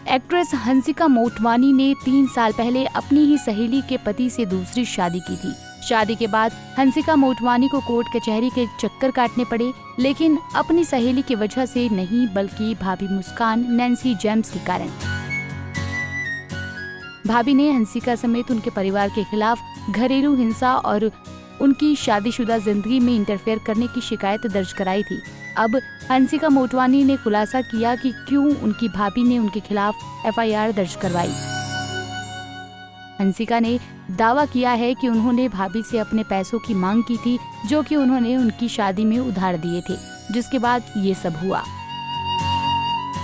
Actress Hansika Motwani ने 3 साल पहले अपनी ही सहेली के पति से दूसरी शादी की थी। शादी के बाद हंसिका मोटवानी को कोर्ट कचहरी के चक्कर काटने पड़े, लेकिन अपनी सहेली की वजह से नहीं बल्कि भाभी मुस्कान नैन्सी जेम्स के कारण। भाभी ने हंसिका समेत उनके परिवार के खिलाफ घरेलू हिंसा और उनकी शादीशुदा जिंदगी में इंटरफेयर करने की शिकायत दर्ज कराई थी। अब हंसिका मोटवानी ने खुलासा किया कि क्यों उनकी भाभी ने उनके खिलाफ एफआईआर दर्ज करवाई। हंसिका ने दावा किया है कि उन्होंने भाभी से अपने पैसों की मांग की थी, जो कि उन्होंने उनकी शादी में उधार दिए थे, जिसके बाद ये सब हुआ।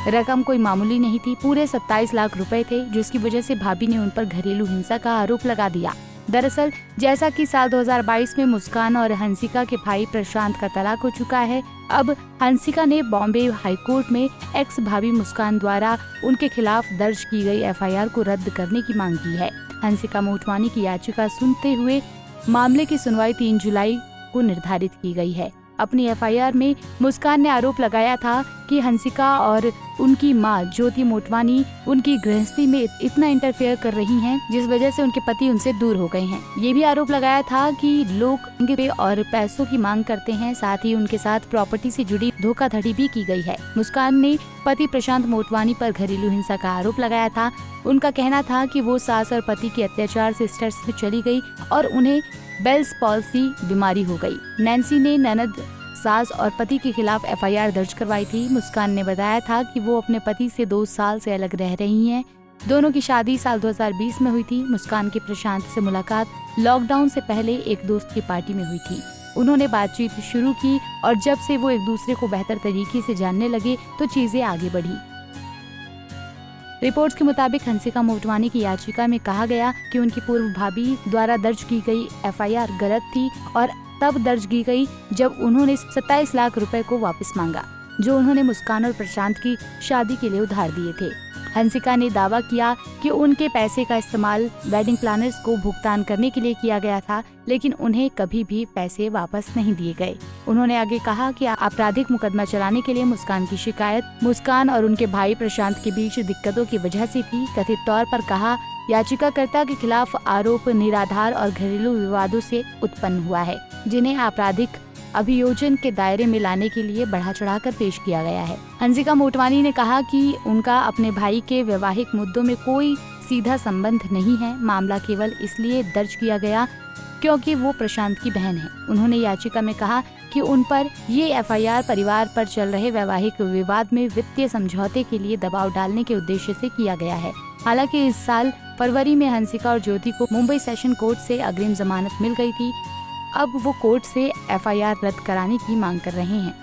रकम कोई मामूली नहीं थी, पूरे 27 लाख रुपए थे, जिसकी वजह से भाभी ने उन पर घरेलू हिंसा का आरोप लगा दिया। दरअसल जैसा कि साल 2022 में मुस्कान और हंसिका के भाई प्रशांत का तलाक हो चुका है, अब हंसिका ने बॉम्बे हाईकोर्ट में एक्स भाभी मुस्कान द्वारा उनके खिलाफ दर्ज की गई एफआईआर को रद्द करने की मांग की है। हंसिका मोटवानी की याचिका सुनते हुए मामले की सुनवाई 3 जुलाई को निर्धारित की गई है। अपनी एफआईआर में मुस्कान ने आरोप लगाया था कि हंसिका और उनकी मां ज्योति मोटवानी उनकी गृहस्थी में इतना इंटरफेयर कर रही हैं, जिस वजह से उनके पति उनसे दूर हो गए हैं। ये भी आरोप लगाया था कि लोग उनके और पैसों की मांग करते हैं, साथ ही उनके साथ प्रॉपर्टी से जुड़ी धोखाधड़ी भी की गई है। मुस्कान ने पति प्रशांत मोटवानी पर घरेलू हिंसा का आरोप लगाया था। उनका कहना था कि वो सास और पति के अत्याचार से स्ट्रेस में चली गई और उन्हें बेल्स पॉल्सी बीमारी हो गई। नैन्सी ने ननद, सास और पति के खिलाफ एफआईआर दर्ज करवाई थी। मुस्कान ने बताया था कि वो अपने पति से 2 साल से अलग रह रही हैं। दोनों की शादी साल 2020 में हुई थी। मुस्कान की प्रशांत से मुलाकात लॉकडाउन से पहले एक दोस्त की पार्टी में हुई थी। उन्होंने बातचीत शुरू की और जब से वो एक दूसरे को बेहतर तरीके से जानने लगे तो चीजें आगे बढ़ी। रिपोर्ट्स के मुताबिक हंसिका मोटवानी की याचिका में कहा गया कि उनकी पूर्व भाभी द्वारा दर्ज की गई एफआईआर गलत थी और तब दर्ज की गई जब उन्होंने 27 लाख रुपए को वापस मांगा, जो उन्होंने मुस्कान और प्रशांत की शादी के लिए उधार दिए थे। हंसिका ने दावा किया कि उनके पैसे का इस्तेमाल वेडिंग प्लानर्स को भुगतान करने के लिए किया गया था, लेकिन उन्हें कभी भी पैसे वापस नहीं दिए गए। उन्होंने आगे कहा कि आपराधिक मुकदमा चलाने के लिए मुस्कान की शिकायत मुस्कान और उनके भाई प्रशांत के बीच दिक्कतों की वजह से थी। कथित तौर पर कहा, याचिकाकर्ता के खिलाफ आरोप निराधार और घरेलू विवादों से उत्पन्न हुआ है, जिन्हें आपराधिक अभियोजन के दायरे में लाने के लिए बढ़ा चढ़ाकर पेश किया गया है। हंसिका मोटवानी ने कहा कि उनका अपने भाई के वैवाहिक मुद्दों में कोई सीधा संबंध नहीं है। मामला केवल इसलिए दर्ज किया गया क्योंकि वो प्रशांत की बहन है। उन्होंने याचिका में कहा कि उन पर ये एफआईआर परिवार पर चल रहे वैवाहिक विवाद में वित्तीय समझौते के लिए दबाव डालने के उद्देश्य से किया गया है। हालांकि इस साल फरवरी में हंसिका और ज्योति को मुंबई सेशन कोर्ट से अग्रिम जमानत मिल गई थी। अब वो कोर्ट से एफआईआर रद्द कराने की मांग कर रहे हैं।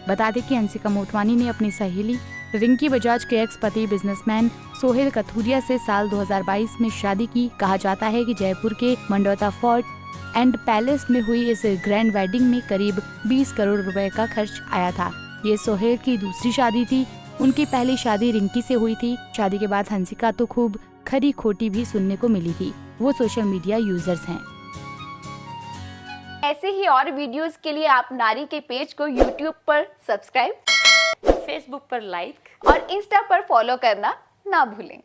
बता दें कि हंसिका मोटवानी ने अपनी सहेली रिंकी बजाज के एक्स पति बिजनेसमैन सोहेल कथुरिया से साल 2022 में शादी की। कहा जाता है कि जयपुर के मंडोता फोर्ट एंड पैलेस में हुई इस ग्रैंड वेडिंग में करीब 20 करोड़ रुपए का खर्च आया था। ये सोहेल की दूसरी शादी थी। उनकी पहली शादी रिंकी से हुई थी। शादी के बाद हंसिका तो खूब खरी खोटी भी सुनने को मिली थी। वो सोशल मीडिया यूजर्स हैं। ऐसे ही और वीडियोस के लिए आप नारी के पेज को YouTube पर सब्सक्राइब, फेसबुक पर लाइक और इंस्टा पर फॉलो करना ना भूलें।